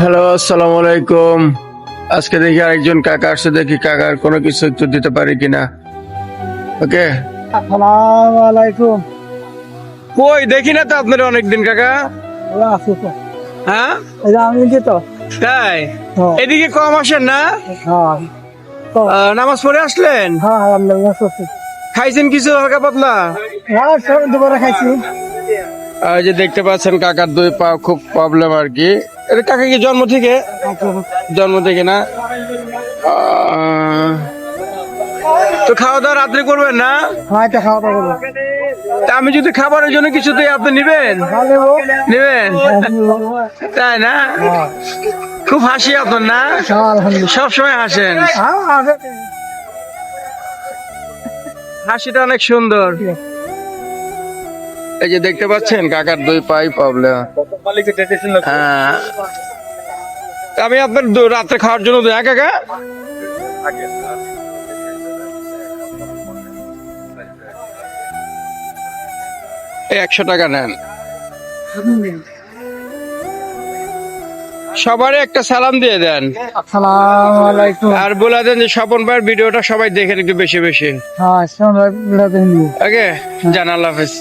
Hello, আসসালামু আলাইকুম। আজকে দেখি আরেকজন কাকা আসছে, দেখি কাকার কোনো কিছু একটু দিতে পারি কিনা। ওকে, আসসালামু আলাইকুম। কই দেখি না তো আপনার অনেকদিন কাকা। ওরা আছে তো। হ্যাঁ এই যে আমি যে তো। তাই, হ্যাঁ। এদিকে কম আসেন না। হ্যাঁ। তো। নামাজ পড়ে আসলেন? হ্যাঁ আলহামদুলিল্লাহ সত্যি। খাইছেন কিছু হালকা পাতলা? হ্যাঁ সব দুপুরে খাইছি। এই যে দেখতে পাচ্ছেন কাকার দুই পা খুব প্রবলেম আর কি। এটা কাকা কি জন্ম থেকে? জন্ম থেকে না? তো খাওয়া দাওয়া রাত্রে করবেন না? হ্যাঁ এটা খাওয়া দাওয়া করবো। তা আমি যদি খাবারের জন্য কিছু দিই, আপনি নিবেন? হ্যাঁ নেবো। নিবেন? তাই না? হ্যাঁ। খুব হাসি আপনার না? হ্যাঁ আলহামদুলিল্লাহ। সবসময় হাসেন, হ্যাঁ আছে। হাসিটা অনেক সুন্দর। এই যে দেখতে পাচ্ছেন কাকার দুই পাই প্রবলেম। হ্যাঁ, তা আমি আপনার রাত্রে খাওয়ার জন্য দেয় কাকা। এই 100 টাকা নেন। সবারই একটা সালাম দিয়ে দেন, আসসালামু আলাইকুম। আর বলে দেন যে স্বপন ভাইয়ের ভিডিওটা সবাই দেখেন একটু বেশি বেশি। হ্যাঁ সবাই ওকে, জান, আল্লাহ হাফেজ।